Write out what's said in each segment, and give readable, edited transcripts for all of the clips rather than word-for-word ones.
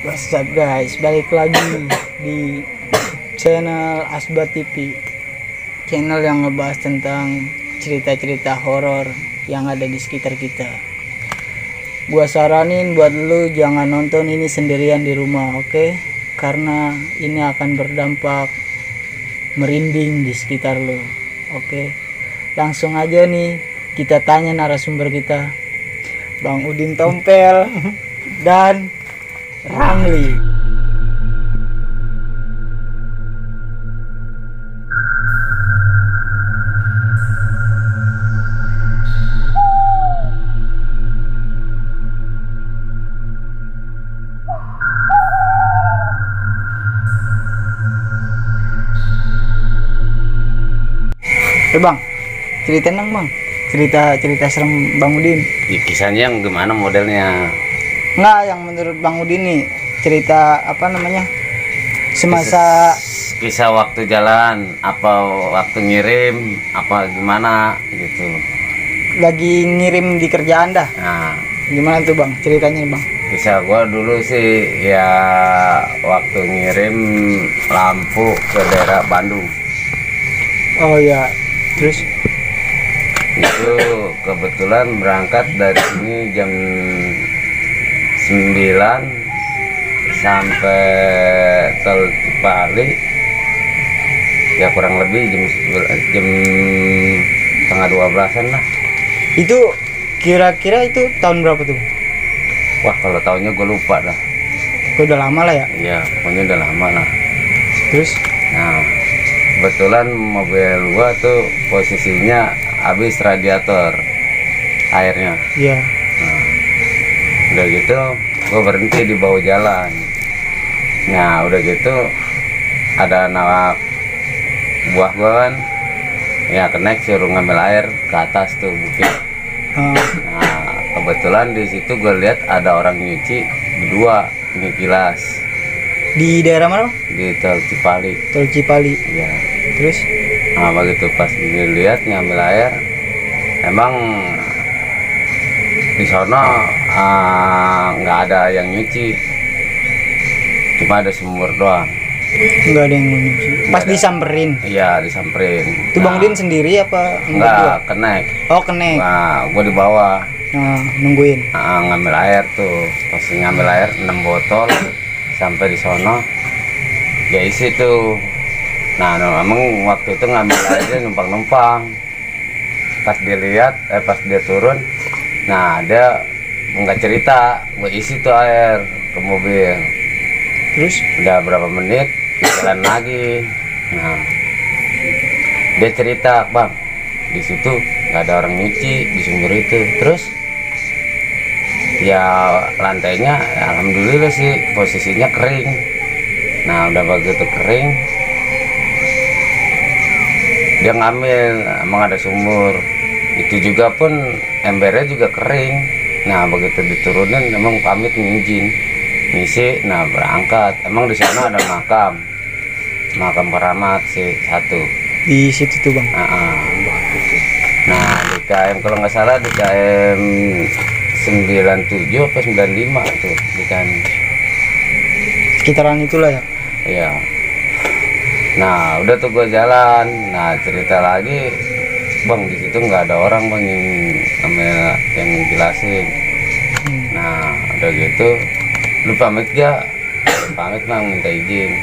What's up guys, balik lagi di channel Asba TV, channel yang ngebahas tentang cerita-cerita horor yang ada di sekitar kita. Gua saranin buat lu jangan nonton ini sendirian di rumah, oke? Karena ini akan berdampak merinding di sekitar lu, oke? Langsung aja nih kita tanya narasumber kita, Bang Udin Tompel dan Ramli. Bang, ceritain dong bang, cerita serem Bang Udin. Kisahnya yang gimana modelnya? Nggak, yang menurut Bang Udin nih, cerita apa namanya, semasa Kisah waktu jalan, apa waktu ngirim, apa gimana gitu. lagi ngirim di kerjaan dah. Nah, Gimana tuh bang, ceritanya bang? kisah gua dulu sih ya waktu ngirim lampu ke daerah Bandung. Oh ya, terus? Itu kebetulan berangkat dari sini jam 9 sampai Tol Cipali ya kurang lebih jam setengah 12-an lah. Itu kira-kira itu tahun berapa tuh? Wah, kalau tahunnya gue lupa dah. Udah lama lah ya. Iya, pokoknya udah lama lah. Terus? Nah, kebetulan mobil gua tuh posisinya habis radiator airnya. Iya. Nah, udah gitu gue berhenti di bawah jalan. Nah udah gitu ada anak buah gue kan ya kenek suruh ngambil air ke atas tuh bukit. Nah kebetulan di situ gue lihat ada orang nyuci berdua ini kilas Di daerah mana? di Tol Cipali. Tol Cipali. Ya. Terus? Nah begitu pas dilihat ngambil air emang di sana nggak ada yang nyuci, cuma ada sumur doang. Nggak ada yang mau nyuci. Pas ada. disamperin. Iya disamperin. Itu Bang Udin sendiri apa? Enggak kenek. Oh kenek. Nah gua di bawah Nungguin. ngambil air tuh. Pas ngambil air 6 botol sampai di sono dia isi tuh. Nah emang waktu itu ngambil airnya numpang-numpang. Pas dilihat pas dia turun, nah dia nggak cerita, gue isi tuh air ke mobil. Terus? Udah berapa menit jalan lagi. Nah dia cerita, bang di situ nggak ada orang nyuci di sumur itu. Terus ya lantainya alhamdulillah sih posisinya kering. Nah udah begitu kering dia ngambil, emang ada sumur itu juga pun embernya juga kering. Nah begitu diturunin emang pamit ngizin ngisi. Nah berangkat emang di sana ada makam keramat sih satu Di situ tuh bang. Nah di KM kalau nggak salah di KM 97 apa 95 tuh di KM Sekitaran itulah ya. iya. Nah udah tuh gue jalan. Nah cerita lagi, bang di situ nggak ada orang bang yang jelasin. Nah udah gitu lu pamit gak? Pamit bang, minta izin.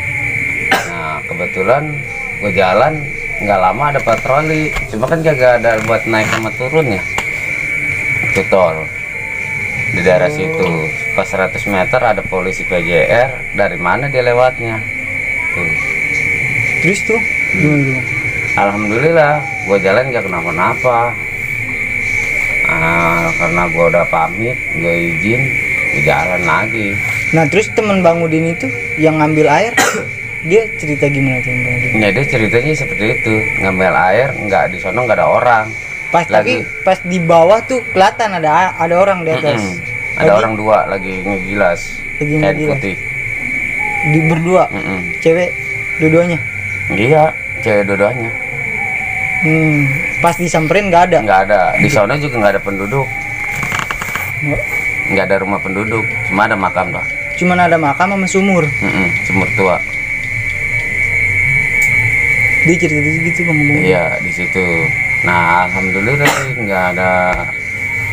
Nah kebetulan gue jalan nggak lama ada patroli, cuma kan kagak ada buat naik sama turun ya itu tol di daerah situ. Pas 100 meter ada polisi PJR, dari mana dia lewatnya tuh. Terus tuh gimana? Alhamdulillah gue jalan gak kenapa-napa. Karena gue udah pamit, gue izin, gue jalan lagi. Nah terus teman Bang Udin itu yang ngambil air, dia cerita gimana tuh Bang Udin? Ya dia ceritanya seperti itu, ngambil air nggak di sono nggak ada orang. Pas Lagi. tapi pas di bawah tuh kelihatan ada orang di atas. Ada orang dua lagi ngegilas Lagi kain ngegilas. putih. Di berdua, cewek dua-duanya. Iya, cewek dua-duanya. Pas disamperin nggak ada. Nggak ada. Di sana juga nggak ada penduduk. nggak ada rumah penduduk, cuma ada makam doang. Cuman ada makam sama sumur. Sumur tua. Dia cerita gitu bang. Iya di situ. Nah alhamdulillah sih nggak ada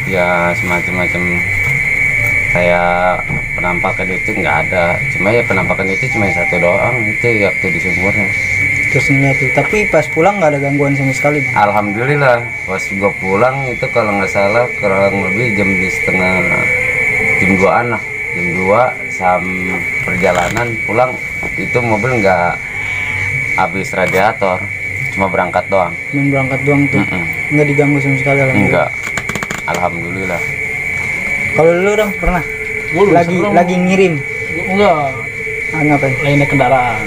ya semacam kayak penampakan itu nggak ada. Cuma ya penampakan itu cuma satu doang itu waktu di sumurnya. Terus ngeliat tuh. Tapi pas pulang nggak ada gangguan sama sekali bang. Alhamdulillah pas gua pulang itu kalau nggak salah kurang lebih jam jam 2-an lah. Jam 2 sampai perjalanan pulang itu mobil nggak habis radiator, cuma berangkat doang. Cuma berangkat doang tuh. Nggak diganggu sama sekali alhamdulillah. Enggak. Alhamdulillah. Kalau lu orang pernah? Lagi ngirim. Enggak. Ah, ngapain? Lagi naik kendaraan.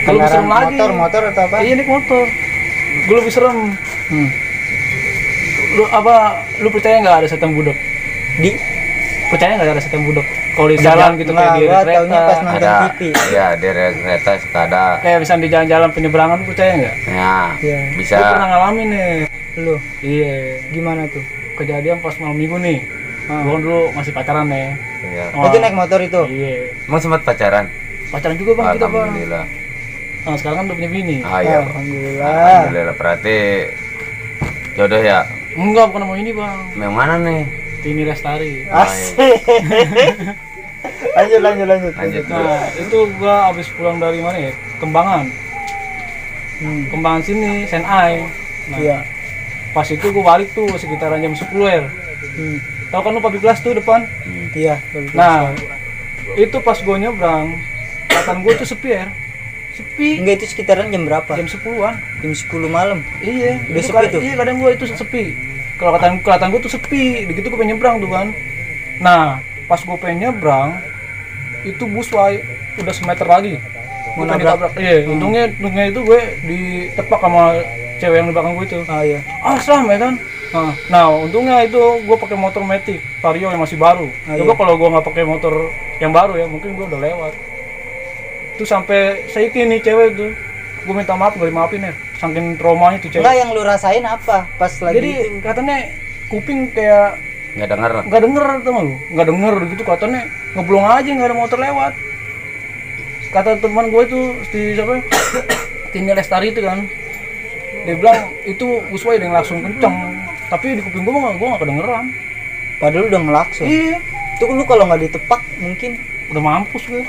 Kalau lebih serem lagi. Motor atau apa? Iya naik motor. Gue lebih serem. Lu percaya nggak ada setan budok? Percaya nggak ada setan budok? Kalau di jalan gitu kayak di kereta. Pas nonton Ada. TV. Iya di kereta suka ada. Kayak misalnya di jalan-jalan penyeberangan, lu percaya nggak? Ya Iya. bisa. Gue pernah ngalamin nih. Lu Iya. gimana tuh? Kejadian pas malam minggu nih. Gue kan dulu masih pacaran nih. Iya. Itu naik motor itu? Iya. Emang sempat pacaran? Pacaran juga bang kita bang. Alhamdulillah. Nah sekarang kan udah punya bini. Ah iya. Alhamdulillah. Alhamdulillah berarti jodoh ya. Enggak, bukan mau ini bang. Yang mana nih? Tini Lestari. Asik. lanjut. Lanjut dulu. Nah itu gua abis pulang dari mana ya? Kembangan. Kembangan sini, Senai. Nah, Iya. pas itu gua balik tuh sekitaran jam 10 ya. Tahu kan lu Public Glass tuh depan? Iya. Nah, itu pas gua nyebrang, kelihatan gua tuh sepi ya. Sepi. Enggak, itu sekitaran jam berapa? Jam 10-an. Jam 10 malam. Iya, Udah itu sepi tuh? Iya, kadang gua itu sepi. Kalau kelihatan gua tuh sepi, begitu gua pengen nyebrang tuh kan. Nah, pas gua pengen nyebrang, itu busway udah semeter lagi. Gua pengen ditabrak. Iya, untungnya itu gue ditepak sama cewek yang di belakang gue itu. Ah iya. Asam ya kan. Nah, untungnya itu gue pakai motor Matic Vario yang masih baru. Coba kalau gue nggak pakai motor yang baru ya, mungkin gue udah lewat. Itu sampai seiki nih cewek itu. Gue minta maaf, gak dimaafin ya. Saking traumanya tuh cewek. Enggak, yang lu rasain apa pas lagi Jadi itu? katanya kuping kayak Nggak dengar. nggak denger tuh lu, nggak denger gitu katanya ngeblong aja nggak ada motor lewat. Kata teman gue itu di siapa? Tini Lestari itu kan. Dia bilang itu busway yang langsung kenceng, tapi di kuping gue nggak kedengeran. Padahal udah ngelakson. Iya, Itu lu kalau nggak ditepak mungkin udah mampus gue.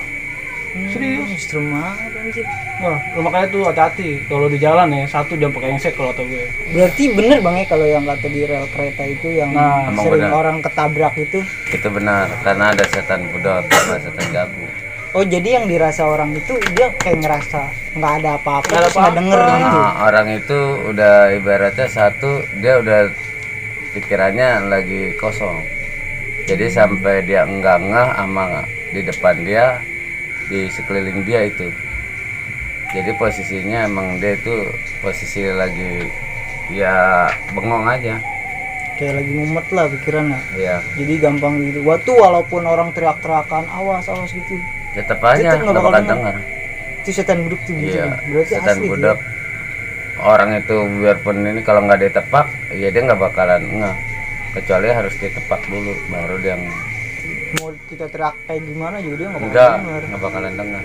Serius. Serem banget anjir. Nah, lu makanya tuh hati-hati kalau di jalan ya, satu jangan pakai engsek kalau kata gue. Berarti bener bang ya kalau yang kata di rel kereta itu yang Nah, emang sering bener. orang ketabrak itu. Itu benar karena ada setan budok sama setan gabu. Oh jadi yang dirasa orang itu dia kayak ngerasa nggak ada apa-apa, Nggak ada terus nggak denger apa-apa. gitu. Nah, orang itu udah ibaratnya satu dia udah pikirannya lagi kosong. Jadi sampai dia enggak ngeh sama di depan dia, di sekeliling dia itu. Jadi posisinya emang dia itu posisi lagi ya bengong aja. Kayak lagi mumet lah pikirannya. Iya. Jadi gampang gitu. Waktu walaupun orang teriak-teriakan awas gitu. Tetap aja Tetep nggak bakal dengar. Itu setan buduk tuh gitu. Iya. Bang. Berarti Setan asli budak. Orang itu biarpun ini kalau nggak ditepak, ya dia nggak bakalan ngeh. Kecuali harus ditepak dulu, baru dia gitu. Mau kita teriak kayak gimana juga dia nggak bakal enggak denger. nggak bakalan dengar.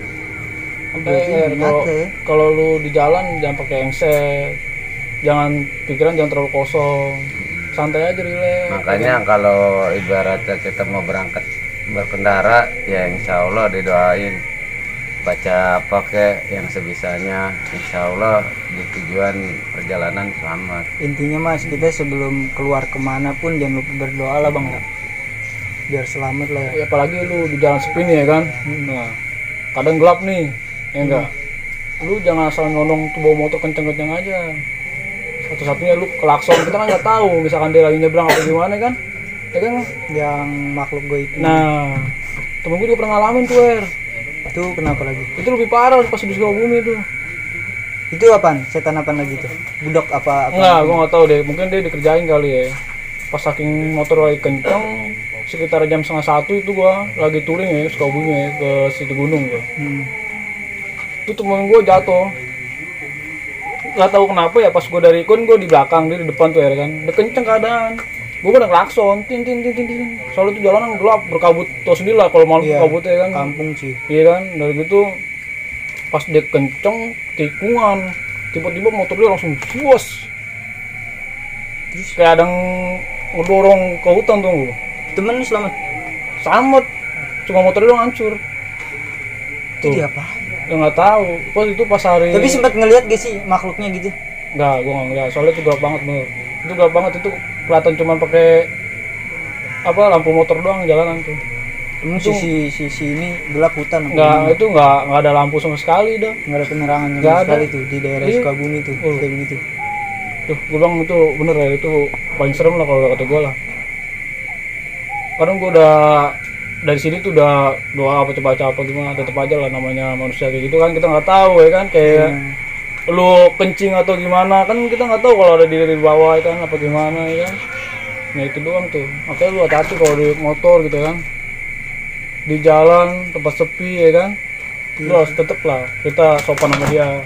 Berarti nyata ya. Kalau lu di jalan jangan pakai engsek, jangan pikiran jangan terlalu kosong, santai aja rileks. Makanya kalau ibaratnya kita mau berangkat berkendara, ya insya Allah didoain, baca pakai yang sebisanya, insya Allah di tujuan perjalanan selamat. Intinya mas kita sebelum keluar kemana pun jangan lupa berdoa lah bang ya. Biar selamat lah ya. Ya, apalagi lu di jalan sepi nih ya kan. Nah, kadang gelap nih, ya enggak. Lu jangan asal nyolong tuh bawa motor kenceng-kenceng aja. Satu-satunya lu klakson, kita kan nggak tahu misalkan dia lagi nyebrang apa gimana kan. Ya kan? Yang makhluk gue itu. Nah, temen gue juga pernah ngalamin tuh Itu kenapa lagi? Itu lebih parah pas di Sukabumi tuh. Itu apaan? Setan apaan lagi tuh? Budok apa? Enggak, gua nggak tahu deh. Mungkin dia dikerjain kali ya. Pas saking motor lagi kenceng, sekitar jam 12:30 itu gua lagi touring ya Sukabumi ya ke situ gunung gua. Itu temen gua jatuh. Gak tahu kenapa ya pas gua dari ikon gua di belakang, dia di depan tuh ya kan. Udah kenceng keadaan. Gue udah klakson, tin. Soalnya itu jalanan gelap, berkabut, tau sendiri lah kalau malam Iya, kabutnya kan. kampung sih. Iya kan, dari gitu pas dia kenceng, tikungan, tiba-tiba motor dia langsung bos. Terus Kayak ada yang ngedorong ke hutan tuh. temen lu selamat. Selamat, cuma motor dia doang hancur. Itu dia apa? Ya nggak tahu. Pas itu pas hari. Tapi sempat ngelihat gak sih makhluknya gitu? Nggak, gua nggak ngeliat. Soalnya itu gelap banget bener. Itu gelap banget, itu kelihatan cuma pakai apa lampu motor doang jalanan tuh. Emang Itu- sisi ini gelap hutan. Nggak, itu nggak ada lampu sama sekali dah. Nggak ada penerangan Nggak sama ada. sekali tuh di daerah Iya. Sukabumi tuh Oh. kayak begitu. Tuh, gue bilang itu bener ya, itu paling serem lah kalau kata gue lah. Kadang gue udah dari sini tuh udah doa apa baca apa gimana, tetap aja lah namanya manusia kayak gitu kan, kita nggak tahu ya kan, kayak lu kencing atau gimana kan kita nggak tahu kalau ada diri di bawah ya kan apa gimana ya kan. Nah itu doang tuh, makanya lu hati-hati kalau di motor gitu kan, di jalan tempat sepi ya kan, lu harus tetep lah kita sopan sama dia,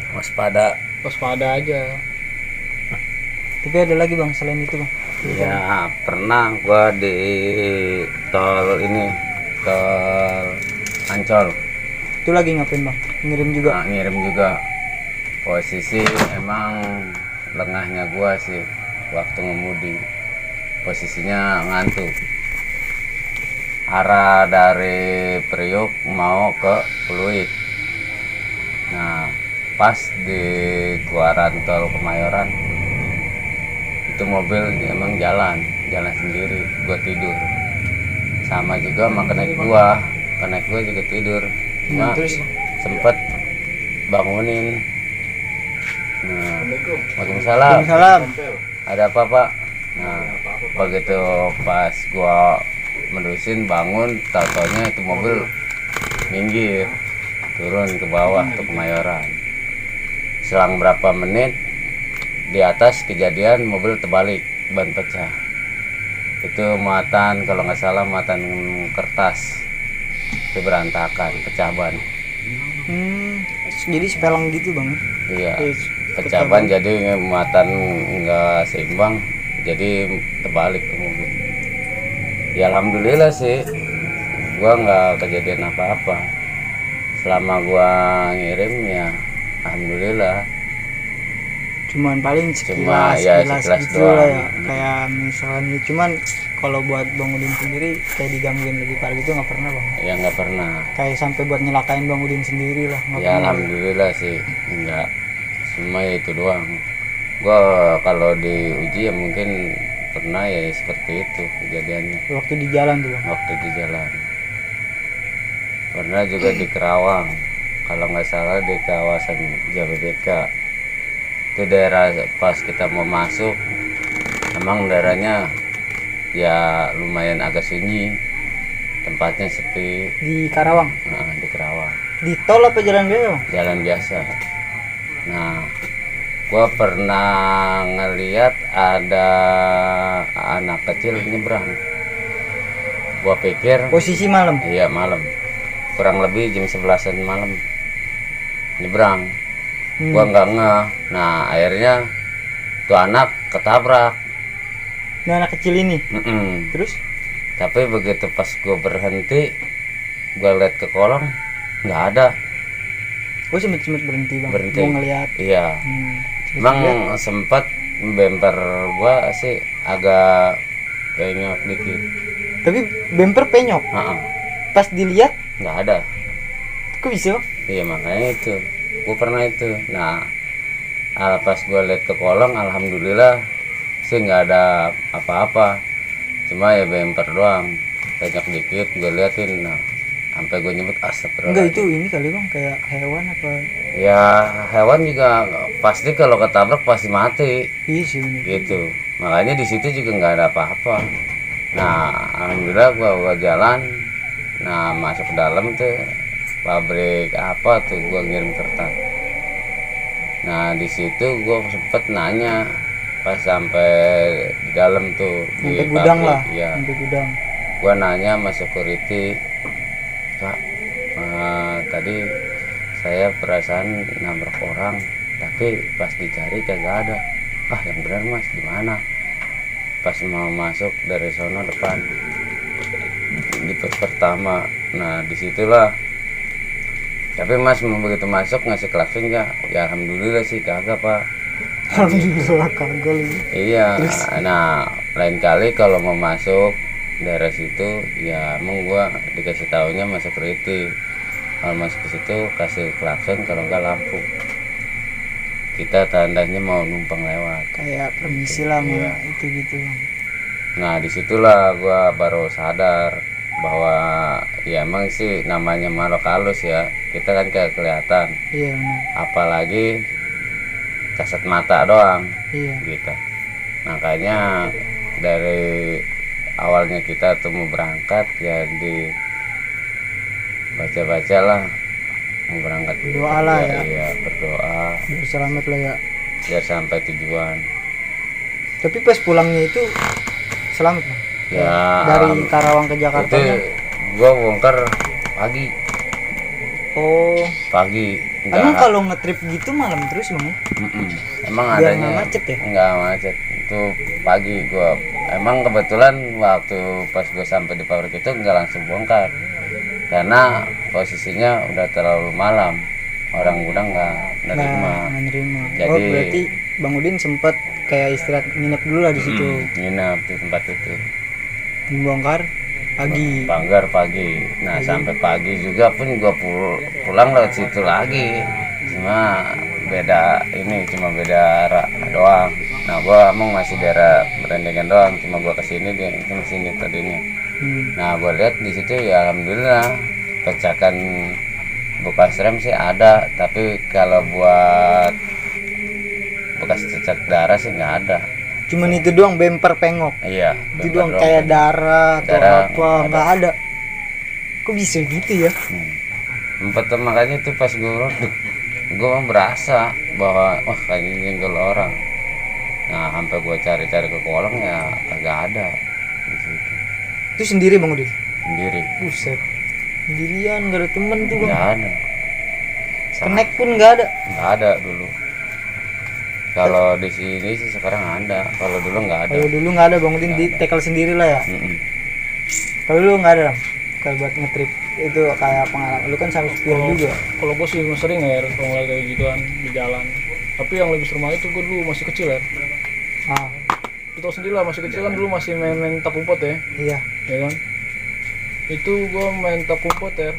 waspada aja. Tapi ada lagi bang selain itu bang. Ya pernah gua di tol ini, tol Ancol. Itu lagi ngapain bang? Ngirim juga. Nah, ngirim juga. Posisi emang lengahnya gua sih waktu ngemudi. Posisinya ngantuk. Arah dari Priuk mau ke Pluit. Nah, pas di keluaran tol Kemayoran itu mobil emang jalan sendiri, gua tidur. Sama juga sama kenaik gua juga tidur. Cuma Terus sempet bangunin. Nah, Waalaikumsalam. salam. Ada apa pak? Nah, begitu pas gua menerusin bangun, tau-taunya itu mobil minggir, turun ke bawah ke Kemayoran. Selang berapa menit di atas kejadian mobil terbalik, ban pecah. Itu muatan, kalau nggak salah muatan kertas, itu berantakan, pecah ban. Jadi sepelang gitu bang. Iya, Iya, pecah ban jadi muatan nggak seimbang, jadi terbalik ke mobil. Ya alhamdulillah sih, gua nggak kejadian apa-apa. Selama gua ngirim ya, alhamdulillah. Cuman paling Cuma sekilas, ya sekilas sekilas gitu doang. lah ya. Kayak misalnya cuman kalau buat Bang Udin sendiri kayak digangguin lebih parah gitu nggak pernah bang. Ya nggak pernah. Kayak sampai buat nyelakain Bang Udin sendiri lah nggak Ya pernah. alhamdulillah sih, enggak. Cuma ya itu doang. Gua kalau diuji ya mungkin pernah ya seperti itu kejadiannya Waktu di jalan tuh bang. waktu di jalan. Pernah juga di Kerawang, kalau nggak salah di kawasan Jababeka. Itu daerah pas kita mau masuk, emang daerahnya ya lumayan agak sunyi, tempatnya sepi. Di Karawang. Nah, di Kerawang Di tol apa jalan biasa bang? jalan biasa. Nah, gua pernah ngeliat ada anak kecil nyebrang. Gua pikir Posisi malam. iya malam, kurang lebih jam 11-an malam nyebrang. Gua nggak ngeh. Nah akhirnya tuh anak ketabrak. Nah anak kecil ini. Mm-mm. Terus? Tapi begitu pas gua berhenti, gua lihat ke kolong nggak ada. Gue sempet berhenti bang. Berhenti. Mau ngeliat. Iya. Terus Emang ngeliat, sempat bemper gua sih agak penyok dikit. tapi bumper penyok. Heeh. Pas dilihat, Nggak ada. kok bisa bang? Iya makanya itu. Gua pernah itu. Nah, pas gua lihat ke kolong, alhamdulillah sih nggak ada apa-apa. Cuma ya bemper doang. Penyok dikit gua liatin. Nah, sampai gue nyebut astagfirullah. Enggak itu ini kali bang kayak hewan apa? Ya hewan juga pasti kalau ketabrak pasti mati. Iya sih bener. Gitu, makanya di situ juga nggak ada apa-apa. Nah alhamdulillah gua jalan, nah masuk ke dalam tuh pabrik apa tuh, gua ngirim kertas. Nah di situ gua sempet nanya pas sampai di dalam tuh di Sampai gudang pabrik, lah. ya Sampai gudang. gua nanya sama security, Pak, tadi saya perasaan nabrak orang, tapi pas dicari kagak ada. Ah yang benar mas, di mana? pas mau masuk dari sono depan di pos pertama. Nah disitulah, tapi mas begitu masuk ngasih klakson nggak? Ya alhamdulillah sih kagak pak. Alhamdulillah kagak lagi. Iya. Nah lain kali kalau mau masuk daerah situ ya emang gua dikasih taunya masuk security. Kalau masuk ke situ kasih klakson, kalau enggak lampu. Kita tandanya mau numpang lewat. Kayak permisi lah Iya. mah itu gitu. Nah disitulah gua baru sadar bahwa ya emang sih namanya makhluk halus ya, kita kan kayak kelihatan, Iya benar. apalagi kasat mata doang Iya. gitu. Makanya dari awalnya kita tuh mau berangkat ya di baca-bacalah mau berangkat, Berdoa lah ya. Iya berdoa Biar selamat lah ya. biar sampai tujuan. Tapi pas pulangnya itu selamat Bang. Ya Dari Karawang ke Jakarta. itu gua bongkar pagi Oh. Nggak- Emang kalau ngetrip gitu malam terus Bang ya? Mm-mm. Emang Biar adanya nggak macet ya? nggak macet itu pagi gua. Emang kebetulan waktu pas gua sampai di pabrik itu nggak langsung bongkar karena posisinya udah terlalu malam, orang udah nggak nerima. Nggak nerima. Oh Jadi- berarti Bang Udin sempat kayak istirahat nginep dulu lah di situ. Nginep di tempat itu Membongkar pagi. banggar pagi. Nah sampai pagi juga pun gua pulang lewat situ lagi, cuma beda ini, cuma beda arah doang. Nah gua emang masih daerah Berendengan doang, cuma gua kesini dia kesini tadinya. Nah gua lihat di situ ya alhamdulillah pecakan bekas rem sih ada, tapi kalau buat bekas cecak darah sih nggak ada. Cuman itu doang, bemper pengok. Iya Itu bemper doang doang. kayak darah atau Darah apa nggak ada. Kok bisa gitu ya? Empat makanya itu pas gue berasa bahwa wah kayaknya nyenggol orang. Nah sampai gue cari-cari ke kolong ya kagak ada di situ. Itu sendiri Bang Udin? Sendiri Buset. Sendirian, nggak ada temen tuh Bang. nggak ada, Kenek pun nggak ada. nggak ada dulu. Kalau di sini sih sekarang ada, kalau dulu nggak ada. Kalau dulu nggak ada Bang Udin di tackle sendiri lah ya. Mm-mm. Kalau dulu nggak ada Bang? Kalau buat ngetrip itu kayak pengalaman. Lu kan sampai supir juga. Kalau gue sih sering ya kalau ngeliat kayak gituan di jalan. Tapi yang lebih serem itu gue dulu masih kecil ya. Ah, Lu tau sendiri lah, masih kecil kan dulu masih main tak umpet ya, iya. ya kan? Itu gue main tak umpet ya.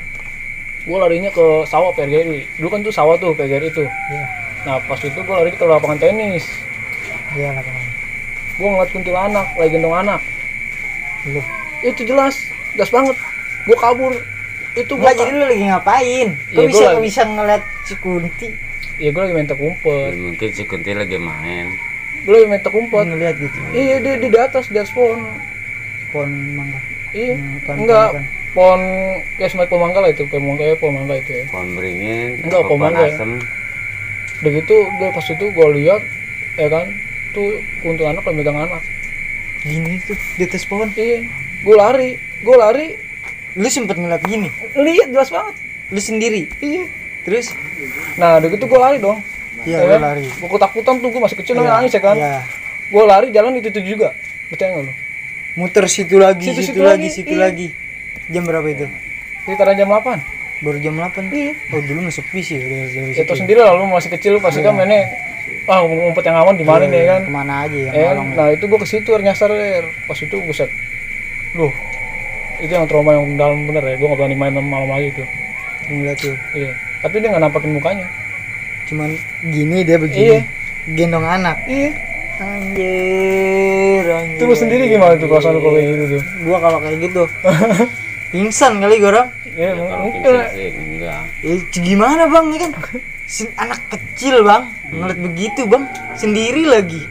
Gue larinya ke sawah PGRI. Dulu kan tuh sawah tuh PGRI itu. Iya. Nah pas itu gue lari ke lapangan tenis. Iya lah Bang. Gue ngeliat kuntilanak lagi gendong anak. Lu. Itu jelas banget. Gue kabur. Itu gue Enggak, jadi lu lagi ngapain? Kok Iya, bisa gua lagi- bisa ngeliat si Kunti ya gue lagi main tak umpet. Mungkin si Kunti lagi main. Gue lagi main tak umpet. ngeliat gitu? Iya dia di atas pohon. Pohon mangga. Iya. Pohon Enggak. kan. Pohon kayak semacam pohon mangga lah itu, pohon mangga itu ya. Pohon beringin, Enggak, pohon mangga ya. asem. Udah gitu gue pas itu gue lihat ya kan tuh kuntilanak lagi megang anak. Gini tuh di atas pohon. Iya. Gue lari Lu sempet ngeliat gini? lihat jelas banget. Lu sendiri? Iya. Terus? Nah udah gitu gue lari dong. Iya, Ya lu kan? lari. Gue ketakutan tuh, gue masih kecil Iya, nangis ya kan. Iya. Gue lari jalan itu juga. Percaya nggak lu? Muter situ lagi, Situ lagi, lagi, situ iya. lagi. Jam berapa itu? Sekitaran jam 8. Baru jam 8. Iya. Oh, dulu nggak sepi sih dari Ya situ. tau sendiri lah lu masih kecil lu pasti kan mainnya ngumpet yang aman di mana nih ya kan. Kemana aja yang Ya, malam. nah itu gue ke situ nyasar ya. Pas itu buset. Loh. Itu yang trauma yang dalam bener ya. Gue gak berani main malam lagi itu. Ngeliat tuh. Iya. Tapi dia gak nampakin mukanya. Cuman gini dia begini. Iya. Gendong anak. Iya. Anjir. Itu lu sendiri gimana tuh perasaan lu kalau kayak gitu tuh? Gua kalau kayak gitu pingsan kali gua orang. Ya Kalau mungkin. pingsan sih enggak. Gimana bang ya kan? Anak kecil bang ngeliat begitu bang sendiri lagi.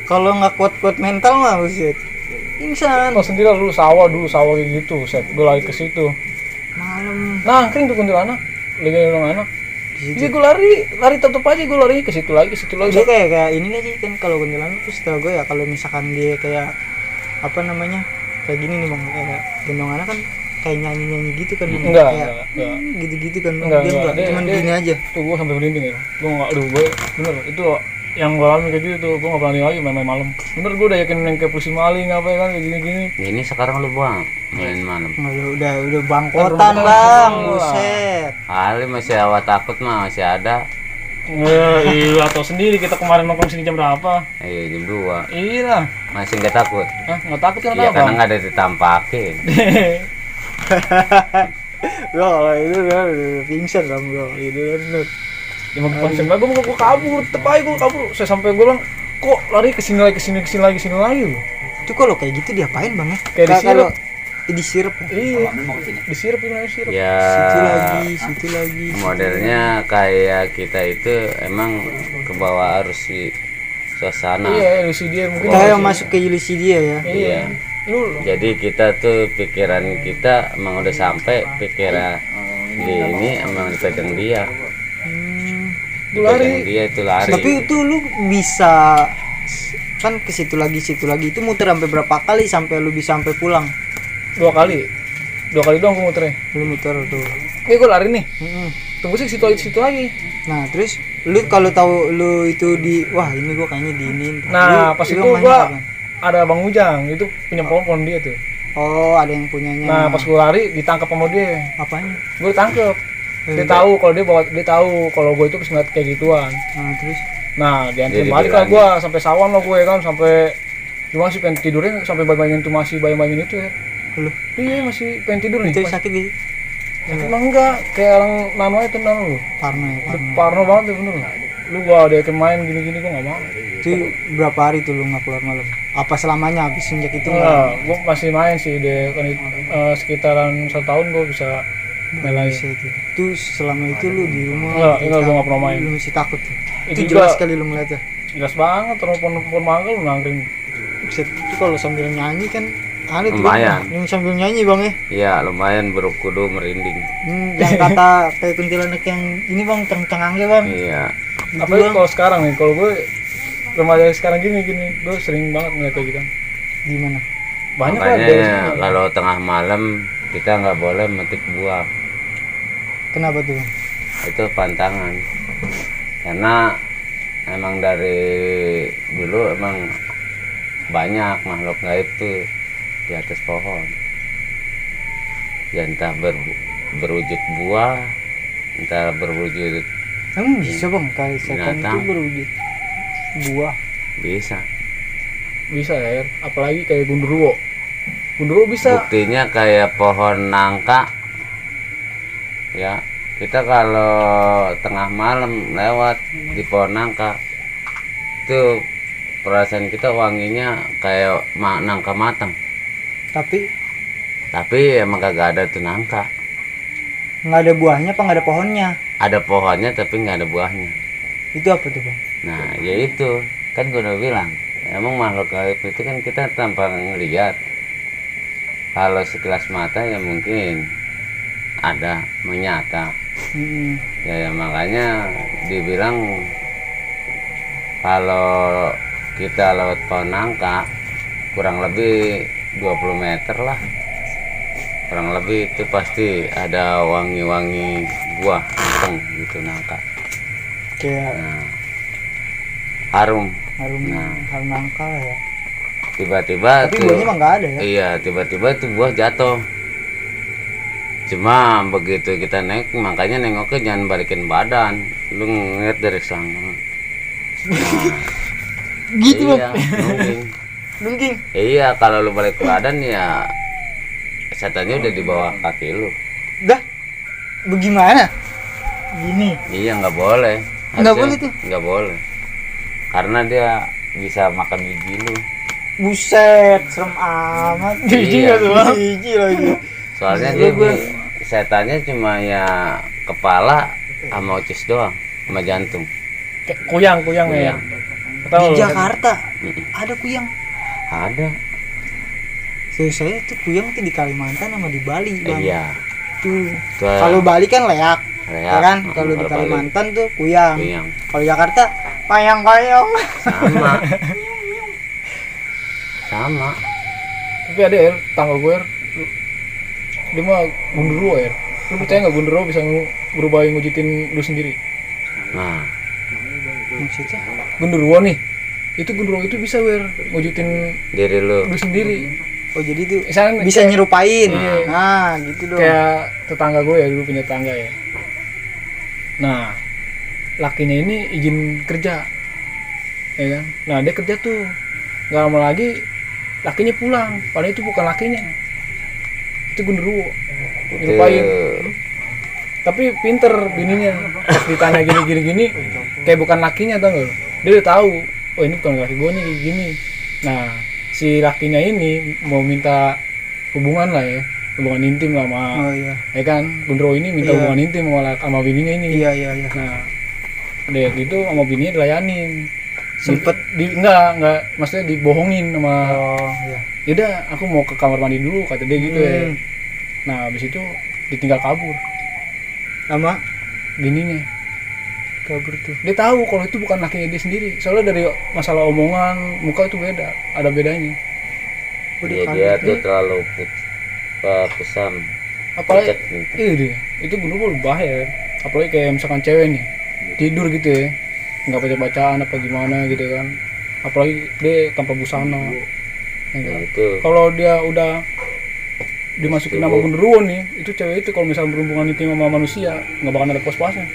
Kalau nggak kuat mental mah buset. Pingsan. Tau sendiri lah dulu sawah kayak gitu. Set, gue lari ke situ. Malam Nah, kering tuh kuntilanak. Lagi gendong anak. di situ. Jadi gue lari tetep aja gue lari ke situ lagi. Dia kayak ini nggak sih kan kalau kuntilanak tuh setahu gue ya kalau misalkan dia kayak apa namanya kayak gini nih bang kayak gendong anak kan kayak nyanyi gitu kan Bang. Enggak, kayak enggak. gitu kan bang. Enggak, Dia enggak. cuman Dia- gini aja. Tuh gue sampai merinding ya. Gue nggak, aduh gue bener itu yang gue alami kayak gitu tuh, gue nggak berani lagi main-main malam. Bener, gue udah yakin yang kayak polisi maling apa ya kan kayak gini-gini. Ini sekarang lu buang main malam. Udah bangkotan bang, buset. Kali masih awal takut mah masih ada. Iya, atau sendiri kita kemarin nongkrong sini jam berapa? Iya jam 2. Iya lah. Masih nggak takut? Hah, nggak takut kan Iya apa? karena nggak ada ditampakin. Bro, kalau itu udah pingsan kamu bro, itu bener. Ya mau konsep gue mau kabur, tetep aja gue kabur. Saya sampai gue bilang, kok lari kesini lagi loh. Itu kalau kayak gitu diapain bang ya? Kayak disirup. Disirup ya? Iya, disirup ini sirup. Ya. Situ lagi. Modelnya kayak kita itu emang ke bawah arus di suasana. Iya, ilusi dia mungkin. Kayak masuk ke ilusi dia ya. Iya. Lu Jadi kita tuh pikiran kita emang udah sampai pikiran di ini emang dipegang dia. Lu lari. Dipegang dia itu lari. Tapi itu lu bisa kan ke situ lagi itu muter sampai berapa kali sampai lu bisa sampai pulang? 2 kali doang gue muternya. Lu muter tuh. Gue lari nih. Tunggu sih situ lagi. Nah terus lu kalau tahu lu itu wah ini gua kayaknya diinin. Nah pas itu gua ada Bang Ujang, itu punya pohon dia tuh. Oh ada yang punyanya. Nah pas gua lari ditangkap sama dia. Apanya? Gue ditangkep. Dia tahu kalau dia tahu kalau gue itu pas ngeliat kayak gituan. Nah terus. Nah diantarin Dia balik lah gue sampai sawan lah gue kan, sampai cuma sih pengen tidurnya sampai bayangin tuh, masih bayangin itu ya. Lu? Iya masih pengen tidur nih. Itu sakit gitu? Emang enggak, kayak orang nano aja tuh nano lu. Parno ya, Parno banget ya bener. Lu gua ada yang main gini-gini gua enggak mau. Itu berapa hari tuh lu nggak keluar malam? Apa selamanya habis sejak itu? Enggak, gua masih main sih deh kan sekitaran 1 tahun gua bisa main lagi. Bisa itu selama itu lu di rumah? Enggak gua enggak pernah main. Lu masih takut tuh? Itu Itu juga jelas sekali lu ngeliatnya? Jelas banget, telepon mangkel lu nangkring. Buset, itu kalau sambil nyanyi kan ada tuh Lumayan. yang sambil nyanyi bang ya. Iya lumayan berkudu merinding. Yang kata kayak kuntilanak yang ini bang cengcengangnya bang. Iya. Gitu, Apalagi Bang. kalau sekarang nih, kalau gue remaja sekarang gini gue sering banget ngeliat kayak gitu. Gimana? Banyak lah Makanya dari sini. kalau tengah malam kita nggak boleh metik buah. Kenapa tuh bang? Itu pantangan. Karena emang dari dulu emang banyak makhluk gaib tuh di atas pohon. Ya entah berwujud buah, entah berwujud Emang bisa bang kali setan itu binatang. berwujud buah? bisa. Bisa ya, apalagi kayak gundurwo. Gundurwo bisa. Buktinya kayak pohon nangka. Ya, kita kalau tengah malam lewat di pohon nangka, itu perasaan kita wanginya kayak nangka matang. Tapi emang kagak ada tuh nangka. Nggak ada buahnya apa nggak ada pohonnya? Ada pohonnya tapi nggak ada buahnya. Itu apa tuh bang? Nah, ya itu kan gue udah bilang. Emang makhluk gaib itu kan kita tanpa ngelihat. Kalau sekilas mata ya mungkin ada menyata. Ya makanya dibilang kalau kita lewat pohon nangka kurang lebih 20 meter lah, kurang lebih itu pasti ada wangi-wangi buah matang gitu nangka. Kayak Nah, harum. harum Nah. harum nangka lah ya. Tiba-tiba Tapi tuh, buahnya emang nggak ada ya? iya tiba-tiba tuh buah jatuh. Cuma begitu kita naik, makanya nengoknya jangan balikin badan, lu ngeliat dari sana. Nah, Gitu iya, bang? nungging. Nungging? Iya, kalau lu balik badan ya setannya udah di bawah kaki lu. Dah? Bagaimana? Gini? Iya nggak boleh. Nggak Harusnya boleh tuh? Nggak boleh. Karena dia bisa makan biji lu. Buset, serem amat. Jijik Iya. nggak tuh bang? Jijik lagi. Soalnya dia setannya cuma ya kepala sama usus doang, sama jantung. Kayak kuyang ya. Kuyang. Tahu Di lu? Jakarta ada kuyang. Ada. Saya tuh kuyang tuh di Kalimantan sama di Bali bang. Iya. Tuh. Tuh, Kalau Bali kan leak, leak. ya kan? Mm, Kalau di kalau Bali. Kalimantan tuh kuyang. Kuyang. Kalau Jakarta payang-payang. Sama. Sama. Tapi ada ya, tanggal gue ya, dia mah gundurwo ya. Lu percaya nggak gundurwo bisa berubah ngujitin lu sendiri? Nah, Maksudnya? Genderuwo nih. Itu genderuwo itu bisa wujudin Diri lu. lu sendiri. Oh jadi itu Misalnya bisa kayak- nyerupain. Iya. Nah, gitu dong. Kayak tetangga gue ya, dulu punya tetangga ya. Nah, lakinya ini izin kerja, ya kan? Nah dia kerja tuh, nggak lama lagi lakinya pulang. Padahal itu bukan lakinya, itu genderuwo. Nyerupain. Tapi pinter bininya. Pas ditanya gini, kayak bukan lakinya, tau nggak? Dia udah tahu, oh ini bukan laki gue nih, kayak gini. Nah si lakinya ini mau minta hubungan lah ya, hubungan intim lah sama, Oh iya. ya kan, genderuwo ini minta Iya. hubungan intim sama bininya ini. Iya, iya, iya. Nah, dia gitu sama bininya dilayanin. Sempet Enggak, maksudnya dibohongin sama, oh iya. yaudah aku mau ke kamar mandi dulu, kata dia gitu ya. Hmm. Nah, habis itu ditinggal kabur Lama bininya. kabur tuh. Dia tahu kalau itu bukan lakinya dia sendiri. Soalnya dari masalah omongan, muka itu beda, ada bedanya. Udah Iya, dia tuh terlalu kusam. Apalagi Pucat gitu. iya dia, itu genderuwo bahaya. Apalagi kayak misalkan cewek nih tidur gitu ya, nggak baca-bacaan apa gimana gitu kan. Apalagi dia tanpa busana. Ya kan? Nah, itu Kalau dia udah dimasukin nama genderuwo nih, itu cewek itu kalau misalnya berhubungan intim sama manusia nggak bakal ada pos-pasnya.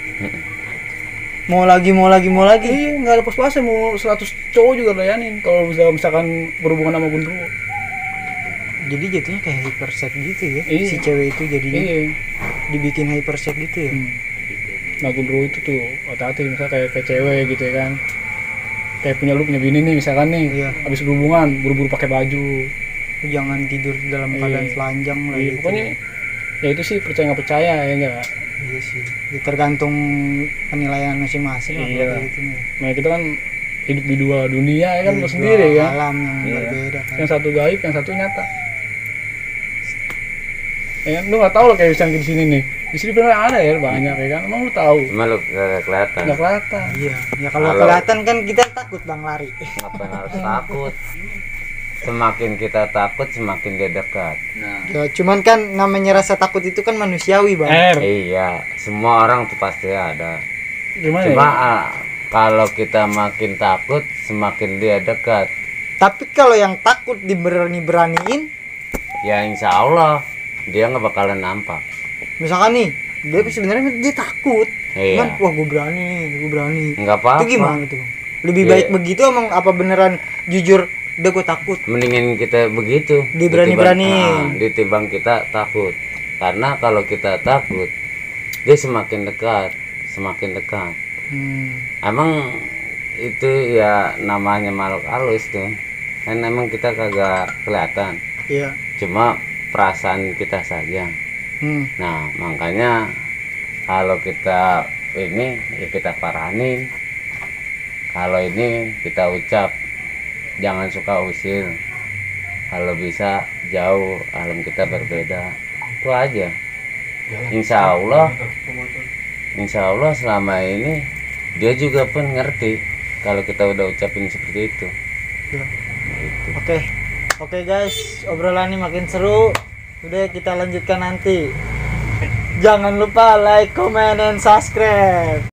Mau lagi. Iya, nggak ada pos-pasnya, mau 100 cowok juga layanin kalau misalkan berhubungan sama genderuwo. Jadi jatuhnya kayak hypersex gitu ya. Iya. Si cewek itu jadinya Iya. dibikin hypersex gitu ya. Nah genderuwo itu tuh hati-hati, misalnya kayak cewek gitu ya kan, kayak punya bini nih misalkan nih, Iya. habis berhubungan buru-buru pakai baju. Jangan tidur dalam keadaan Iya. telanjang lah Iya, gitu. pokoknya ya itu sih percaya nggak percaya ya enggak. Iya sih. Ya, tergantung penilaian masing-masing lah Iya. kayak gitu nih. Nah kita kan hidup di dua dunia ya kan, Di lo dua sendiri kan. alam yang Iya. berbeda kan. Yang satu gaib, yang satu nyata. Ya kan, lu nggak tahu loh kayak misalnya di sini nih. Di sini benar ada ya banyak ya kan. Emang lu tahu? cuma lu gak kelihatan. Nggak kelihatan. Iya. Ya kalau Halo. kelihatan kan kita takut Bang lari. Ngapain harus takut? Semakin kita takut, semakin dia dekat. Ya, cuman kan namanya rasa takut itu kan manusiawi Bang. Iya, semua orang tuh pasti ada. Gimana Cuma ya? kalau kita makin takut, semakin dia dekat. Tapi kalau yang takut diberani-beraniin, Ya insya Allah dia nggak bakalan nampak. misalkan nih, dia sebenarnya dia takut. Iya. Cuman wah gue berani nih, gue berani. Nggak apa-apa. Itu gimana tuh? Lebih Iya. baik begitu emang apa beneran jujur udah gue takut. Mendingan kita begitu. Diberani-beraniin. Ditimbang kita takut. Karena kalau kita takut, dia semakin dekat, semakin dekat. Emang itu ya namanya makhluk halus tuh. Kan emang kita kagak kelihatan. Iya. Cuma perasaan kita saja. Nah makanya kalau kita ini ya kita paranin, kalau ini kita ucap, jangan suka usil, kalau bisa jauh, alam kita berbeda, itu aja. Insya Allah selama ini dia juga pun ngerti kalau kita udah ucapin seperti itu. Ya. Gitu. Oke guys, obrolan ini makin seru. Udah kita lanjutkan nanti. Jangan lupa like, comment, and subscribe.